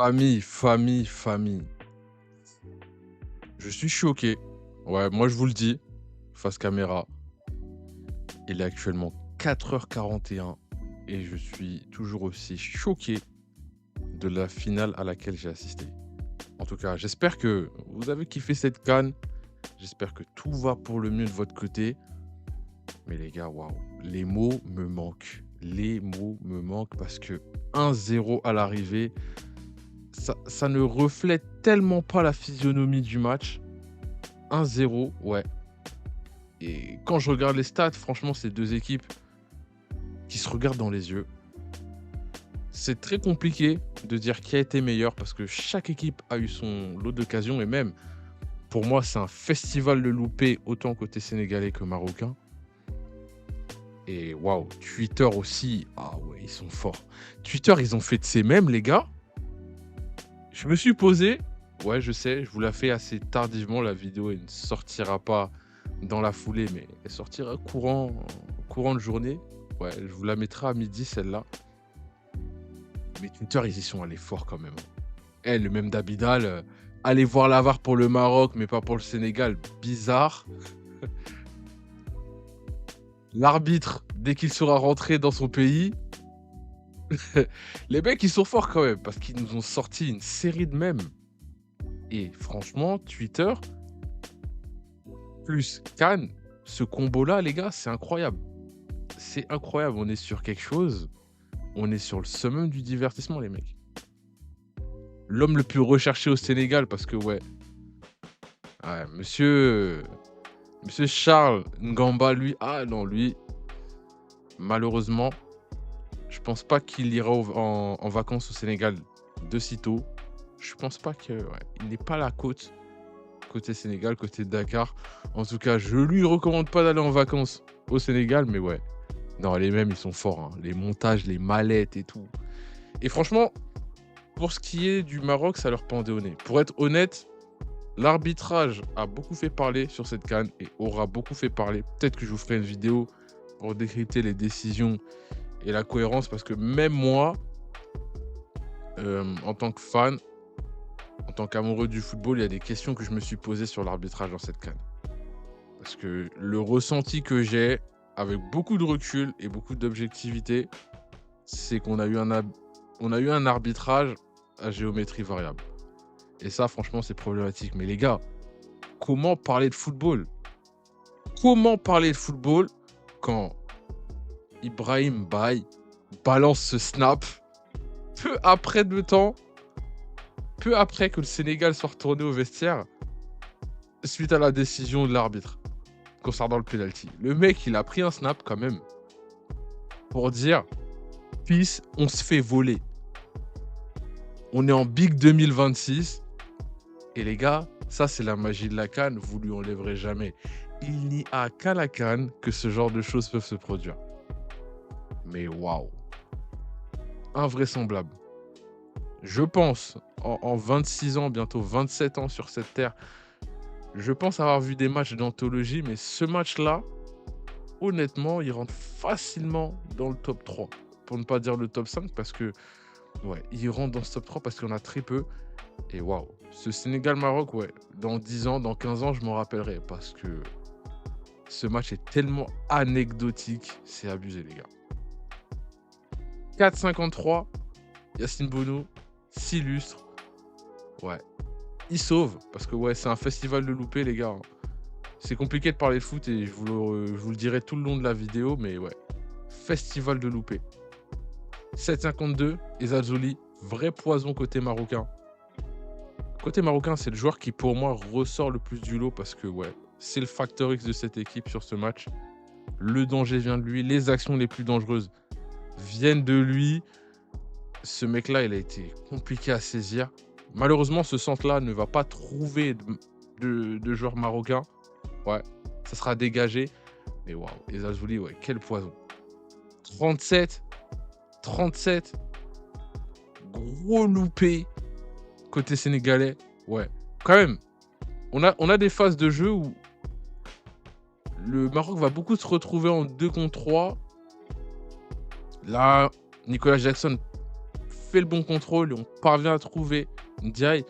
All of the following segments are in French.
Famille, famille, famille. Je suis choqué. Ouais, moi je vous le dis, face caméra. Il est actuellement 4h41 et je suis toujours aussi choqué de la finale à laquelle j'ai assisté. En tout cas, j'espère que vous avez kiffé cette CAN. J'espère que tout va pour le mieux de votre côté. Mais les gars, waouh, les mots me manquent. Les mots me manquent parce que 1-0 à l'arrivée, ça ne reflète tellement pas la physionomie du match. 1-0, ouais. Et quand je regarde les stats, franchement, c'est deux équipes qui se regardent dans les yeux. C'est très compliqué de dire qui a été meilleur parce que chaque équipe a eu son lot d'occasions et même, pour moi, c'est un festival de loupés autant côté sénégalais que marocain. Et waouh, Twitter aussi, ah ouais, ils sont forts. Twitter, ils ont fait de ces mêmes, les gars. Je me suis posé, ouais, je sais, je vous la fais assez tardivement, la vidéo, elle ne sortira pas dans la foulée, mais elle sortira courant de journée. Ouais, je vous la mettrai à midi, celle-là. Mais Twitter, ils y sont allés fort quand même. Eh, le même d'Abidal, aller voir la VAR pour le Maroc, mais pas pour le Sénégal, bizarre. L'arbitre, dès qu'il sera rentré dans son pays, les mecs, ils sont forts quand même, parce qu'ils nous ont sorti une série de mèmes. Et franchement, Twitter, plus Cannes, ce combo-là, les gars, c'est incroyable. C'est incroyable, on est sur quelque chose. On est sur le summum du divertissement, les mecs. L'homme le plus recherché au Sénégal, parce que, ouais, monsieur Charles Ngamba, lui, ah non, lui, malheureusement, je pense pas qu'il ira en vacances au Sénégal de sitôt. Je pense pas que, ouais, il n'est pas à la côté Sénégal, côté Dakar. En tout cas, je lui recommande pas d'aller en vacances au Sénégal, mais ouais. Non, les mêmes, ils sont forts, hein. Les montages, les mallettes et tout. Et franchement, pour ce qui est du Maroc, ça leur pendait au nez. Pour être honnête, l'arbitrage a beaucoup fait parler sur cette CAN et aura beaucoup fait parler. Peut-être que je vous ferai une vidéo pour décrypter les décisions et la cohérence, parce que même moi, en tant que fan, en tant qu'amoureux du football, il y a des questions que je me suis posées sur l'arbitrage dans cette CAN. Parce que le ressenti que j'ai, avec beaucoup de recul et beaucoup d'objectivité, c'est qu'on a eu un arbitrage à géométrie variable. Et ça, franchement, c'est problématique. Mais les gars, comment parler de football? Comment parler de football quand Ibrahim Baye balance ce snap peu après que le Sénégal soit retourné au vestiaire suite à la décision de l'arbitre concernant le penalty. Le mec, il a pris un snap quand même pour dire « Fils, on se fait voler. On est en Big 2026. » Et les gars, ça, c'est la magie de la CAN. Vous lui enlèverez jamais. Il n'y a qu'à la CAN que ce genre de choses peuvent se produire. Mais waouh, invraisemblable. Je pense, en 26 ans, bientôt 27 ans sur cette terre, je pense avoir vu des matchs d'anthologie, mais ce match-là, honnêtement, il rentre facilement dans le top 3. Pour ne pas dire le top 5, parce que, ouais, il rentre dans ce top 3 parce qu'on a très peu. Et waouh, ce Sénégal-Maroc, ouais, dans 10 ans, dans 15 ans, je m'en rappellerai, parce que ce match est tellement anecdotique, c'est abusé, les gars. 4,53, Yacine Bounou s'illustre. Ouais, il sauve, parce que ouais, c'est un festival de loupés, les gars. C'est compliqué de parler de foot et je vous le dirai tout le long de la vidéo, mais ouais, festival de loupés. 7,52, Ezzalzouli, vrai poison côté marocain. Côté marocain, c'est le joueur qui, pour moi, ressort le plus du lot parce que, ouais, c'est le facteur X de cette équipe sur ce match. Le danger vient de lui, les actions les plus dangereuses viennent de lui. Ce mec-là, il a été compliqué à saisir. Malheureusement, ce centre-là ne va pas trouver de joueurs marocains. Ouais, ça sera dégagé. Mais waouh, Ezzalzouli, ouais, quel poison. 37, gros loupé côté sénégalais. Ouais, quand même, on a des phases de jeu où le Maroc va beaucoup se retrouver en 2 contre 3. Là, Nicolas Jackson fait le bon contrôle et on parvient à trouver Ndiaye.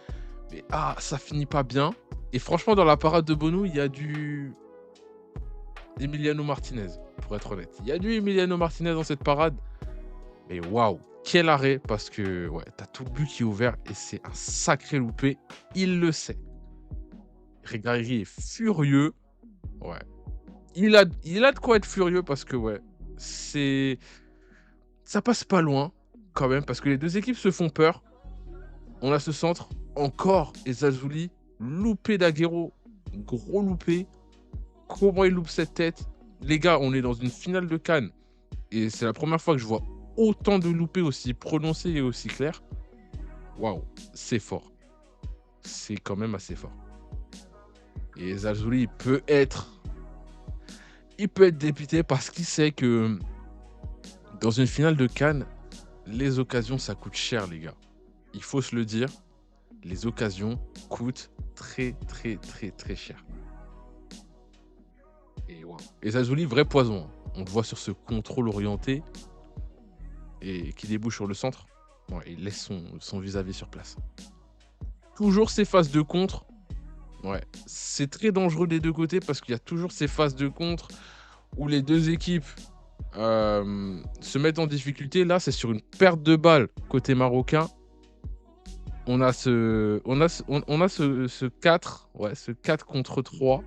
Mais ça finit pas bien. Et franchement, dans la parade de Bonou, il y a du Emiliano Martinez, pour être honnête. Il y a du Emiliano Martinez dans cette parade. Mais waouh, quel arrêt, parce que ouais, t'as tout le but qui est ouvert et c'est un sacré loupé. Il le sait. Regragui est furieux. Ouais. Il a de quoi être furieux parce que ouais, ça passe pas loin quand même parce que les deux équipes se font peur. On a ce centre encore et Zazouli loupé d'Aguero, gros loupé. Comment il loupe cette tête? Les gars, on est dans une finale de Cannes et c'est la première fois que je vois autant de loupés aussi prononcés et aussi clairs. Waouh, c'est fort. C'est quand même assez fort. Et Zazouli peut être dépité parce qu'il sait que dans une finale de Cannes, les occasions, ça coûte cher, les gars. Il faut se le dire, les occasions coûtent très, très, très, très cher. Et wow. Et Zazouli, vrai poison. On le voit sur ce contrôle orienté et qui débouche sur le centre. Bon, il laisse son vis-à-vis sur place. Toujours ces phases de contre. Ouais, c'est très dangereux des deux côtés parce qu'il y a toujours ces phases de contre où les deux équipes se mettent en difficulté. Là, c'est sur une perte de balle côté marocain. On a ce 4, ouais, ce 4 contre 3.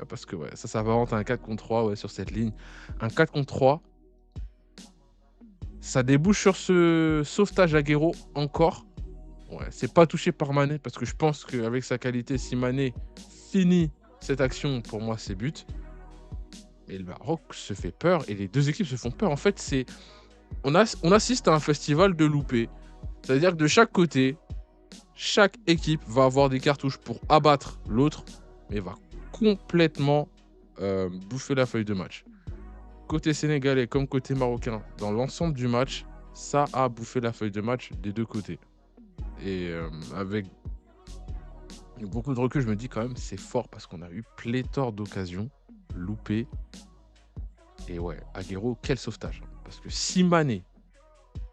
Parce que ouais, ça s'apparente à un 4 contre 3 ouais, sur cette ligne. Un 4 contre 3. Ça débouche sur ce sauvetage Aguero encore. Ouais, c'est pas touché par Mané parce que je pense qu'avec sa qualité, si Mané finit cette action, pour moi, c'est but. Et le Maroc se fait peur et les deux équipes se font peur. En fait, on assiste à un festival de loupés. C'est-à-dire que de chaque côté, chaque équipe va avoir des cartouches pour abattre l'autre, mais va complètement bouffer la feuille de match. Côté sénégalais comme côté marocain, dans l'ensemble du match, ça a bouffé la feuille de match des deux côtés. Et avec beaucoup de recul, je me dis quand même c'est fort parce qu'on a eu pléthore d'occasions loupées. Et ouais, Aguero, quel sauvetage. Parce que si Mané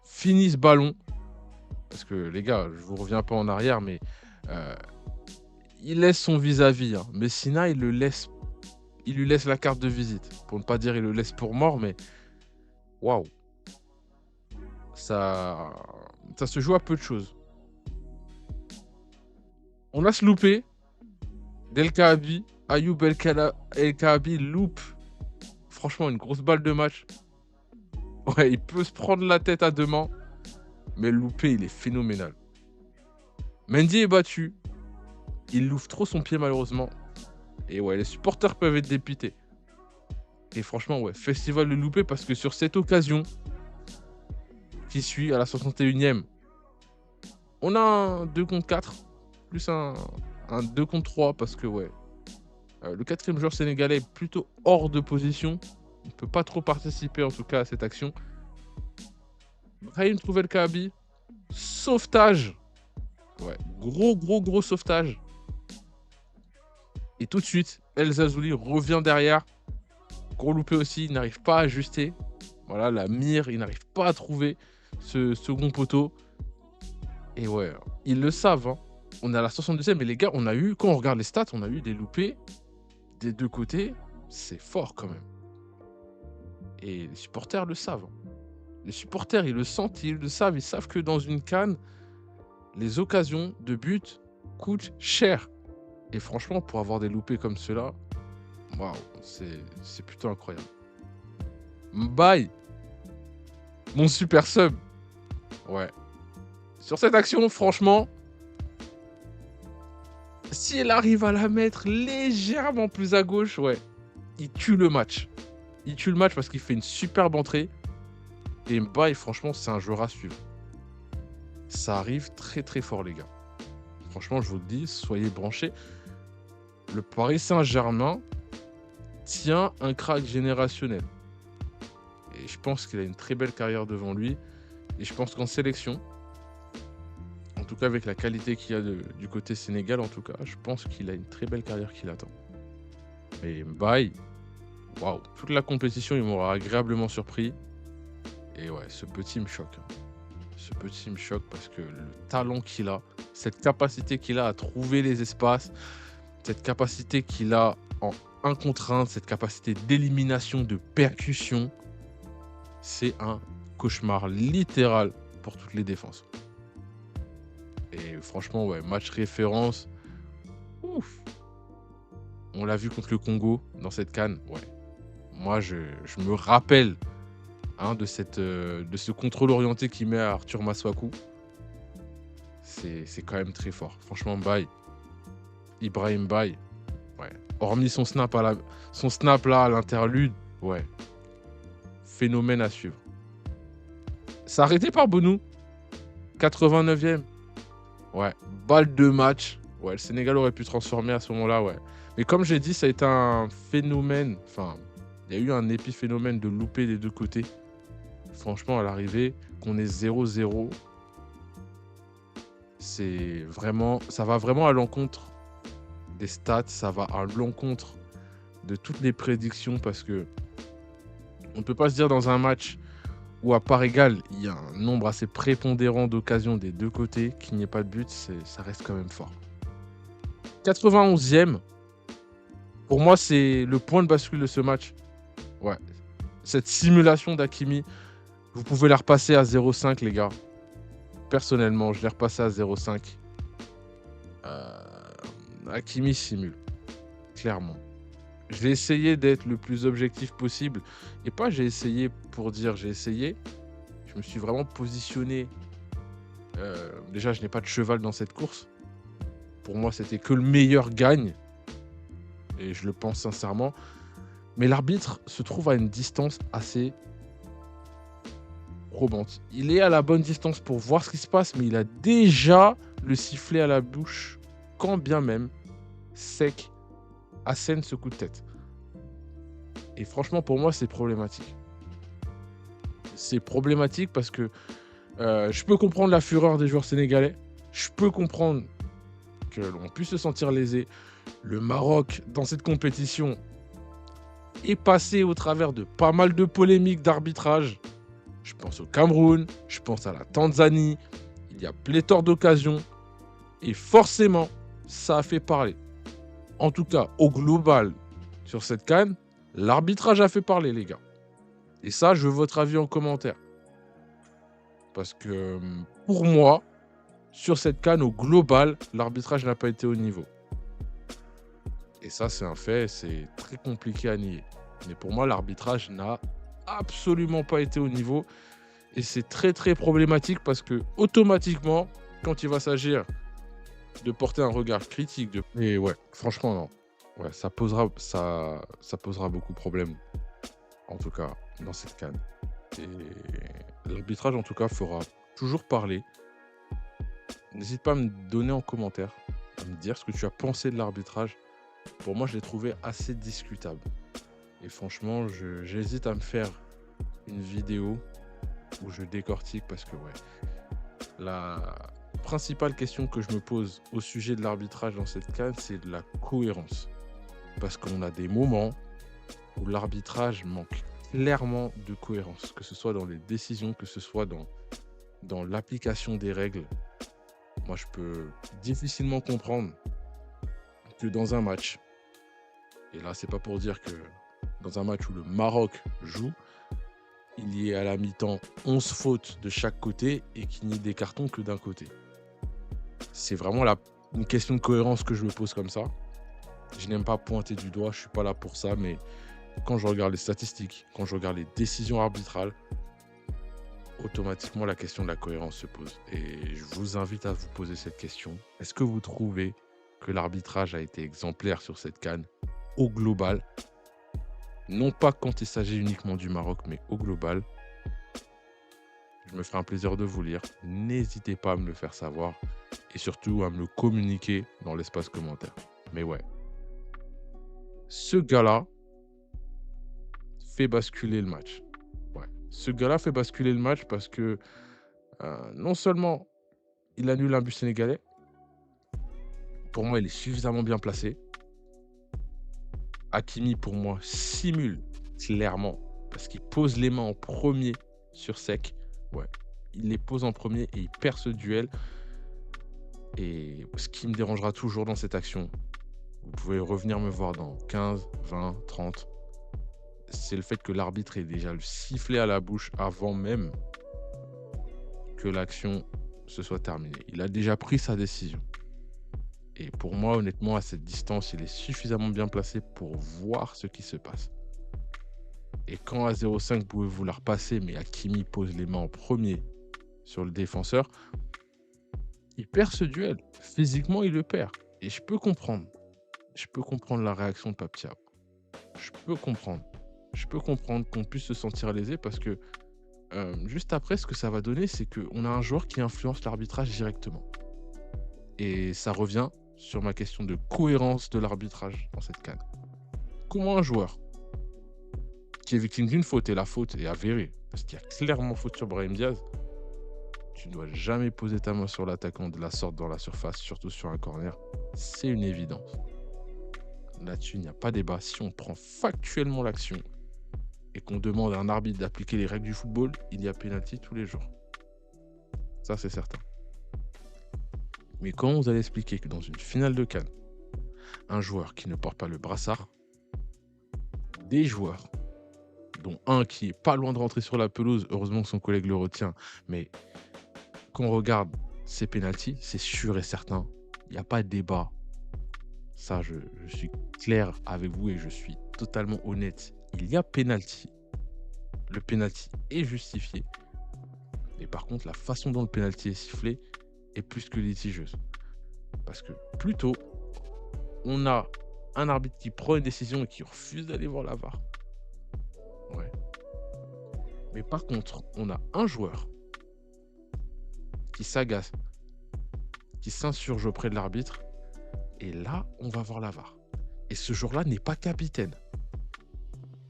finit ce ballon, parce que les gars, je vous reviens pas en arrière, mais il laisse son vis-à-vis. Hein. Messina, il lui laisse la carte de visite. Pour ne pas dire il le laisse pour mort, mais waouh. Ça se joue à peu de choses. On a se loupé. Del Kaabi, Ayoub El Kaabi loupe. Franchement, une grosse balle de match. Ouais, il peut se prendre la tête à deux mains. Mais le loupé, il est phénoménal. Mendy est battu. Il loupe trop son pied, malheureusement. Et ouais, les supporters peuvent être dépités. Et franchement, ouais, festival de loupé parce que sur cette occasion qui suit à la 61e, on a un 2 contre 4, plus un 2 contre 3 parce que, ouais, le quatrième joueur sénégalais est plutôt hors de position. Il ne peut pas trop participer, en tout cas, à cette action. Brahim trouve El Kaabi. Sauvetage. Ouais, gros sauvetage. Et tout de suite, El Zazouli revient derrière. Gros loupé aussi, il n'arrive pas à ajuster. Voilà, la mire, il n'arrive pas à trouver ce second poteau. Et ouais, ils le savent. Hein. On est à la 72e, mais les gars, quand on regarde les stats, on a eu des loupés des deux côtés. C'est fort quand même. Et les supporters le savent. Les supporters, ils le sentent, ils le savent. Ils savent que dans une CAN, les occasions de but coûtent cher. Et franchement, pour avoir des loupés comme ceux-là, waouh, c'est plutôt incroyable. Mbaye, mon super sub. Ouais. Sur cette action, franchement, si elle arrive à la mettre légèrement plus à gauche, ouais, il tue le match. Il tue le match parce qu'il fait une superbe entrée. Et Mbaye, franchement, c'est un joueur à suivre. Ça arrive très très fort, les gars. Franchement, je vous le dis, soyez branchés. Le Paris Saint-Germain tient un crack générationnel. Et je pense qu'il a une très belle carrière devant lui. Et je pense qu'en sélection, en tout cas avec la qualité qu'il y a du côté Sénégal, en tout cas, je pense qu'il a une très belle carrière qui l'attend. Mais Mbaye, waouh, toute la compétition, il m'aura agréablement surpris. Et ouais, ce petit me choque. Ce petit me choque parce que le talent qu'il a, cette capacité qu'il a à trouver les espaces, cette capacité qu'il a en 1 contre 1, cette capacité d'élimination, de percussion, c'est un cauchemar littéral pour toutes les défenses. Et franchement, ouais, match référence, ouf! On l'a vu contre le Congo dans cette CAN, ouais. Moi, je me rappelle, hein, de ce contrôle orienté qu'il met à Arthur Masuaku. C'est quand même très fort. Franchement, Baye, Ibrahim Baye, ouais. Hormis son snap là à l'interlude, ouais, phénomène à suivre. C'est arrêté par Bounou, 89e. Ouais, balle de match. Ouais, le Sénégal aurait pu transformer à ce moment-là, ouais. Mais comme j'ai dit, ça a été un phénomène. Enfin, il y a eu un épiphénomène de louper des deux côtés. Franchement, à l'arrivée, qu'on est 0-0, c'est vraiment, ça va vraiment à l'encontre des stats, ça va à l'encontre de toutes les prédictions parce que on ne peut pas se dire dans un match où à part égale, il y a un nombre assez prépondérant d'occasions des deux côtés, qu'il n'y ait pas de but, ça reste quand même fort. 91e, pour moi, c'est le point de bascule de ce match. Ouais. Cette simulation d'Hakimi, vous pouvez la repasser à 0,5, les gars. Personnellement, je l'ai repassé à 0,5. Hakimi simule, clairement. Je vais essayer d'être le plus objectif possible. Et pas j'ai essayé pour dire j'ai essayé. Je me suis vraiment positionné. Déjà, je n'ai pas de cheval dans cette course. Pour moi, c'était que le meilleur gagne. Et je le pense sincèrement. Mais l'arbitre se trouve à une distance assez probante. Il est à la bonne distance pour voir ce qui se passe, mais il a déjà le sifflet à la bouche, quand bien même Sec assène ce coup de tête. Et franchement, pour moi, c'est problématique. C'est problématique parce que je peux comprendre la fureur des joueurs sénégalais. Je peux comprendre que l'on puisse se sentir lésé. Le Maroc, dans cette compétition, est passé au travers de pas mal de polémiques d'arbitrage. Je pense au Cameroun, je pense à la Tanzanie. Il y a pléthore d'occasions. Et forcément, ça a fait parler. En tout cas, au global, sur cette CAN, l'arbitrage a fait parler, les gars. Et ça, je veux votre avis en commentaire. Parce que pour moi, sur cette CAN, au global, l'arbitrage n'a pas été au niveau. Et ça, c'est un fait, c'est très compliqué à nier. Mais pour moi, l'arbitrage n'a absolument pas été au niveau. Et c'est très, très problématique parce que automatiquement, quand il va s'agir de porter un regard critique, et ouais, franchement, non. Ouais, ça posera beaucoup de problèmes, en tout cas, dans cette CAN. Et l'arbitrage, en tout cas, fera toujours parler. N'hésite pas à me donner en commentaire, à me dire ce que tu as pensé de l'arbitrage. Pour moi, je l'ai trouvé assez discutable. Et franchement, j'hésite à me faire une vidéo où je décortique parce que, ouais, la principale question que je me pose au sujet de l'arbitrage dans cette CAN, c'est de la cohérence. Parce qu'on a des moments où l'arbitrage manque clairement de cohérence, que ce soit dans les décisions, que ce soit dans l'application des règles. Moi, je peux difficilement comprendre que dans un match, et là, c'est pas pour dire que dans un match où le Maroc joue, il y ait à la mi-temps 11 fautes de chaque côté et qu'il n'y ait des cartons que d'un côté. C'est vraiment une question de cohérence que je me pose comme ça. Je n'aime pas pointer du doigt, je suis pas là pour ça, mais quand je regarde les statistiques, quand je regarde les décisions arbitrales, automatiquement la question de la cohérence se pose. Et je vous invite à vous poser cette question. Est-ce que vous trouvez que l'arbitrage a été exemplaire sur cette CAN au global? Non pas quand il s'agit uniquement du Maroc, mais au global. Je me ferai un plaisir de vous lire. N'hésitez pas à me le faire savoir et surtout à me le communiquer dans l'espace commentaire. Mais ouais, ce gars-là fait basculer le match. Ouais. Ce gars-là fait basculer le match parce que non seulement il annule un but sénégalais, pour moi, il est suffisamment bien placé. Hakimi, pour moi, simule clairement parce qu'il pose les mains en premier sur Sec. Ouais. il les pose en premier et il perd ce duel. Et ce qui me dérangera toujours dans cette action, vous pouvez revenir me voir dans 15, 20, 30, c'est le fait que l'arbitre ait déjà le sifflet à la bouche avant même que l'action se soit terminée. Il a déjà pris sa décision. Et pour moi, honnêtement, à cette distance, il est suffisamment bien placé pour voir ce qui se passe. Et quand à 0,5, vous pouvez vous la repasser, mais Hakimi pose les mains en premier sur le défenseur, il perd ce duel. Physiquement, il le perd. Et je peux comprendre. Je peux comprendre la réaction de Pape Thiaw. Je peux comprendre. Je peux comprendre qu'on puisse se sentir lésé parce que juste après, ce que ça va donner, c'est qu'on a un joueur qui influence l'arbitrage directement. Et ça revient sur ma question de cohérence de l'arbitrage dans cette CAN. Comment un joueur qui est victime d'une faute, et la faute est avérée, parce qu'il y a clairement faute sur Brahim Diaz, tu ne dois jamais poser ta main sur l'attaquant de la sorte dans la surface, surtout sur un corner. C'est une évidence. Là-dessus, il n'y a pas débat. Si on prend factuellement l'action et qu'on demande à un arbitre d'appliquer les règles du football, il y a pénalty tous les jours. Ça, c'est certain. Mais comment vous allez expliquer que dans une finale de CAN, un joueur qui ne porte pas le brassard, des joueurs, dont un qui est pas loin de rentrer sur la pelouse, heureusement que son collègue le retient, mais quand on regarde ces pénaltys, c'est sûr et certain, il n'y a pas de débat. Ça, je suis clair avec vous et je suis totalement honnête. Il y a pénalty. Le pénalty est justifié. Mais par contre, la façon dont le pénalty est sifflé est plus que litigieuse. Parce que plutôt, on a un arbitre qui prend une décision et qui refuse d'aller voir la VAR. Ouais. Mais par contre, on a un joueur qui s'agace, qui s'insurge auprès de l'arbitre. Et là, on va voir la VAR. Et ce jour-là n'est pas capitaine.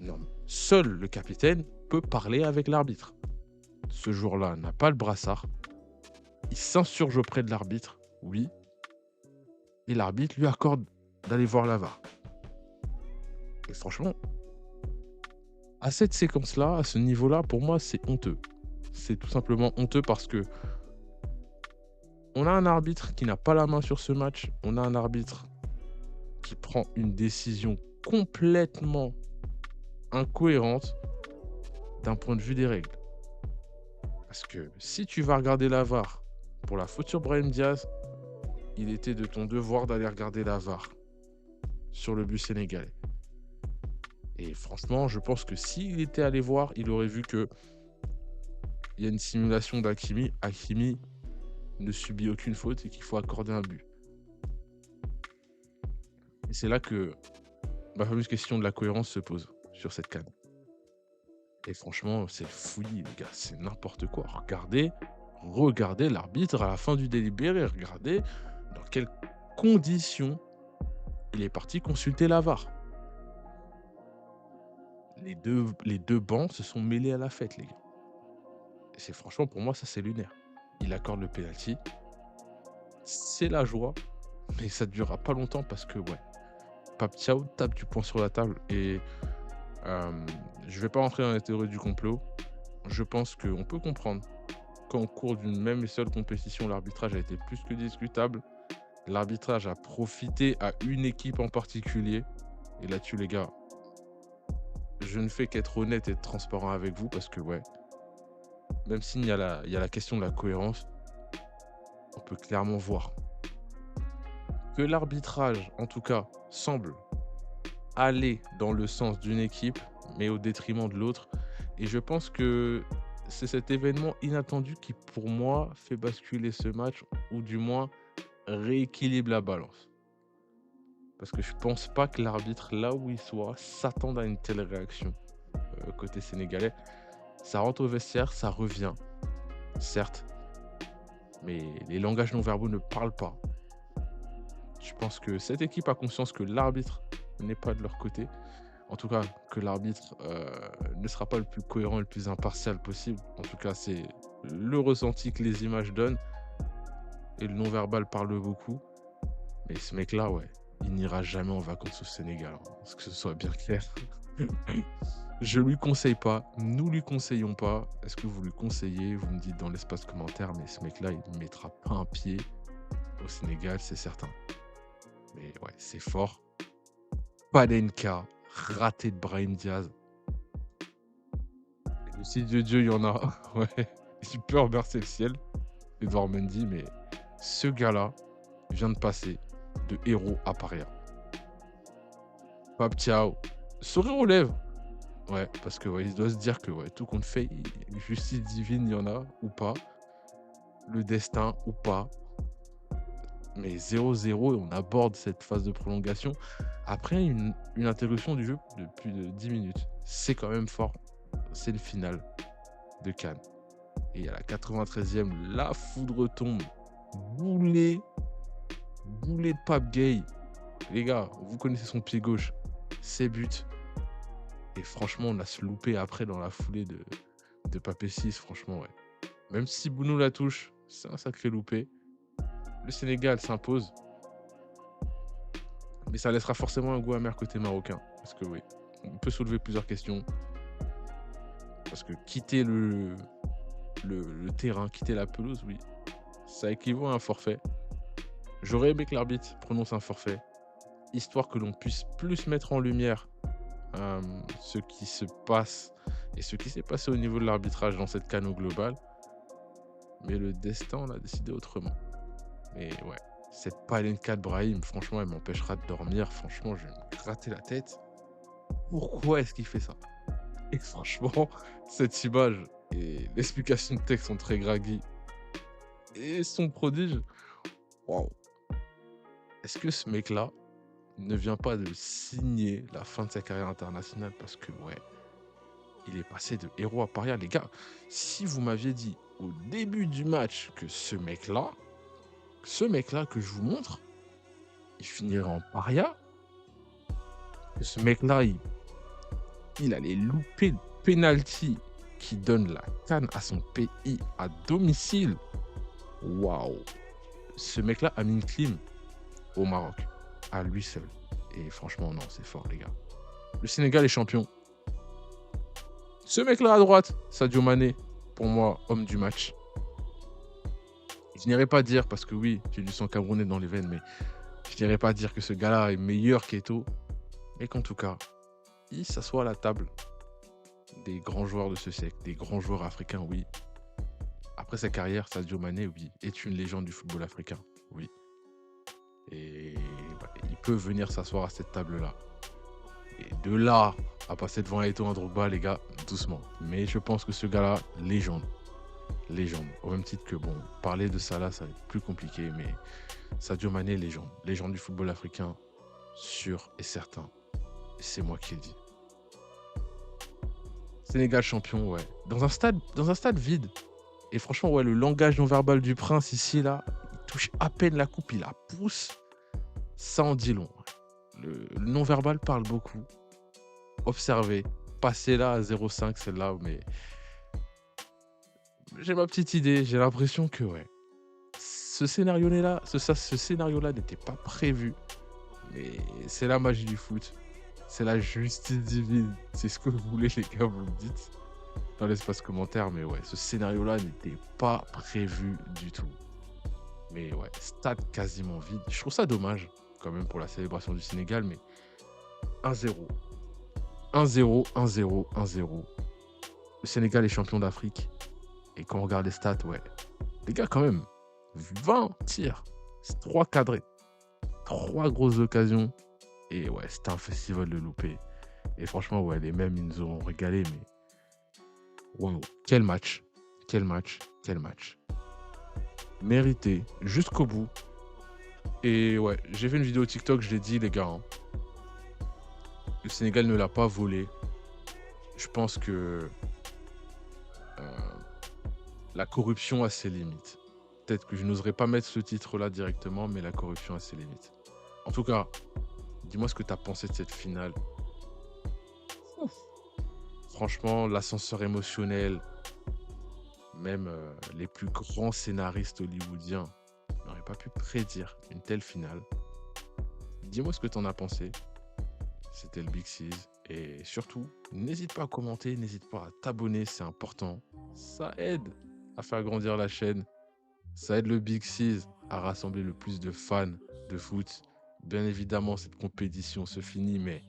Non, seul le capitaine peut parler avec l'arbitre. Ce jour-là n'a pas le brassard. Il s'insurge auprès de l'arbitre, oui. Et l'arbitre lui accorde d'aller voir la VAR. Et franchement, à cette séquence-là, à ce niveau-là, pour moi, c'est honteux. C'est tout simplement honteux parce que on a un arbitre qui n'a pas la main sur ce match. On a un arbitre qui prend une décision complètement incohérente d'un point de vue des règles. Parce que si tu vas regarder la VAR pour la faute sur Brahim Diaz, il était de ton devoir d'aller regarder la VAR sur le but sénégalais. Et franchement, je pense que s'il était allé voir, il aurait vu que il y a une simulation d'Hakimi. Hakimi ne subit aucune faute et qu'il faut accorder un but. Et c'est là que ma fameuse question de la cohérence se pose sur cette CAN. Et franchement, c'est le fouillis, les gars. C'est n'importe quoi. Regardez l'arbitre à la fin du délibéré. Regardez dans quelles conditions il est parti consulter la VAR. Les deux bancs se sont mêlés à la fête, les gars. Et c'est franchement, pour moi, ça, c'est lunaire. Il accorde le penalty. C'est la joie. Mais ça ne durera pas longtemps parce que, ouais, Pape Thiaw tape du poing sur la table. Et je vais pas rentrer dans la théorie du complot. Je pense qu'on peut comprendre qu'en cours d'une même et seule compétition, l'arbitrage a été plus que discutable. L'arbitrage a profité à une équipe en particulier. Et là-dessus, les gars, je ne fais qu'être honnête et être transparent avec vous parce que, ouais, même s'il y a la question de la cohérence, on peut clairement voir que l'arbitrage, en tout cas, semble aller dans le sens d'une équipe, mais au détriment de l'autre. Et je pense que c'est cet événement inattendu qui, pour moi, fait basculer ce match, ou du moins rééquilibre la balance. Parce que je pense pas que l'arbitre, là où il soit, s'attende à une telle réaction côté sénégalais. Ça rentre au vestiaire, ça revient, certes, mais les langages non verbaux ne parlent pas. Je pense que cette équipe a conscience que l'arbitre n'est pas de leur côté. En tout cas, que l'arbitre ne sera pas le plus cohérent et le plus impartial possible. En tout cas, c'est le ressenti que les images donnent. Et le non-verbal parle beaucoup. Mais ce mec-là, ouais, il n'ira jamais en vacances au Sénégal. Hein, parce que ce soit bien clair. Je lui conseille pas, nous lui conseillons pas. Est-ce que vous lui conseillez? Vous me dites dans l'espace commentaire, mais ce mec-là, il ne mettra pas un pied au Sénégal, c'est certain. Mais ouais, c'est fort. Panenka, raté de Brahim Diaz. Et si Dieu, il y en a, ouais, il peut remercier le ciel, Edouard Mendy, mais ce gars-là vient de passer de héros à paria. Pape Thiaw, sourire aux lèvres. Ouais, parce que ouais, il doit se dire que ouais, tout compte fait, justice divine, il y en a ou pas, le destin ou pas. Mais 0-0 et on aborde cette phase de prolongation après une interruption du jeu de plus de 10 minutes. C'est quand même fort. C'est le final de Cannes. Et à la 93e, la foudre tombe. Boulet. Boulet de Pape Gueye. Les gars, vous connaissez son pied gauche. Ses buts. Et franchement, on a se loupé après dans la foulée de Pape 6. Franchement, ouais. Même si Bounou la touche, c'est un sacré loupé. Le Sénégal s'impose. Mais ça laissera forcément un goût amer côté marocain. Parce que oui, on peut soulever plusieurs questions. Parce que quitter le terrain, quitter la pelouse, oui, ça équivaut à un forfait. J'aurais aimé que l'arbitre prononce un forfait, histoire que l'on puisse plus mettre en lumière ce qui se passe et ce qui s'est passé au niveau de l'arbitrage dans cette CAN au global. Mais le destin en a décidé autrement. Mais ouais, cette Panenka de Brahim, franchement, elle m'empêchera de dormir. Franchement, je vais me gratter la tête. Pourquoi est-ce qu'il fait ça? Et franchement, cette image et l'explication de texte sont très graggy. Et son prodige, waouh! Est-ce que ce mec-là ne vient pas de signer la fin de sa carrière internationale? Parce que, ouais, il est passé de héros à paria. Les gars, si vous m'aviez dit au début du match que ce mec-là que je vous montre, il finirait en paria, que ce mec-là, il allait louper le penalty qui donne la CAN à son pays à domicile. Waouh! Ce mec-là a mis une clim au Maroc, à lui seul. Et franchement, non, c'est fort, les gars. Le Sénégal est champion. Ce mec-là à droite, Sadio Mané, pour moi, homme du match. Je n'irai pas dire, parce que oui, j'ai du sang camerounais dans les veines, mais je n'irai pas dire que ce gars-là est meilleur qu'Eto, mais qu'en tout cas, il s'assoit à la table des grands joueurs de ce siècle, des grands joueurs africains, oui. Après sa carrière, Sadio Mané, oui, est une légende du football africain, oui. Et bah, il peut venir s'asseoir à cette table-là. Et de là à passer devant Eto'o Drogba, les gars, doucement. Mais je pense que ce gars-là, légende. Légende. Au même titre que, bon, parler de Salah, ça va être plus compliqué, mais Sadio Mané, légende. Légende du football africain, sûr et certain. Et c'est moi qui le dis. Sénégal champion, ouais. Dans un stade vide. Et franchement, ouais, le langage non verbal du prince ici, là, il touche à peine la coupe, il la pousse. Ça en dit long. Le non verbal parle beaucoup. Observez. Passez là à 0,5, celle-là, mais j'ai ma petite idée. J'ai l'impression que, ouais, ce scénario-là, ce scénario-là n'était pas prévu. Mais c'est la magie du foot. C'est la justice divine. C'est ce que vous voulez, les gars, vous me dites dans l'espace commentaire. Mais ouais, ce scénario-là n'était pas prévu du tout. Mais ouais, stade quasiment vide. Je trouve ça dommage, quand même, pour la célébration du Sénégal. Mais 1-0. 1-0, 1-0, 1-0. Le Sénégal est champion d'Afrique. Et quand on regarde les stats, ouais. Les gars, quand même, 20 tirs. 3 cadrés. 3 grosses occasions. Et ouais, c'était un festival de loupé. Et franchement, ouais, les mêmes, ils nous ont régalé. Mais wow, quel match. Quel match. Quel match. Mérité jusqu'au bout. Et ouais, j'ai fait une vidéo TikTok, je l'ai dit, les gars. Hein. Le Sénégal ne l'a pas volé. Je pense que la corruption a ses limites. Peut-être que je n'oserais pas mettre ce titre-là directement, mais la corruption a ses limites. En tout cas, dis-moi ce que tu as pensé de cette finale. Ouf. Franchement, l'ascenseur émotionnel, même les plus grands scénaristes hollywoodiens n'auraient pas pu prédire une telle finale. Dis-moi ce que tu en as pensé. C'était le Big Six Et surtout, n'hésite pas à commenter, n'hésite pas à t'abonner, c'est important. Ça aide à faire grandir la chaîne. Ça aide le Big Six à rassembler le plus de fans de foot. Bien évidemment, cette compétition se finit, mais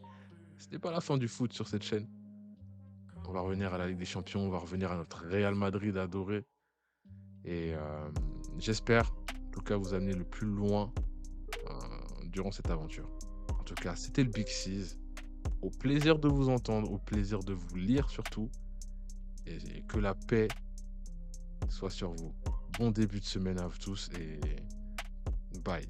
ce n'est pas la fin du foot sur cette chaîne. On va revenir à la Ligue des Champions, on va revenir à notre Real Madrid adoré. Et j'espère, en tout cas, vous amener le plus loin durant cette aventure. En tout cas, c'était le Big Six. Au plaisir de vous entendre, au plaisir de vous lire surtout. Et que la paix soit sur vous. Bon début de semaine à vous tous et bye.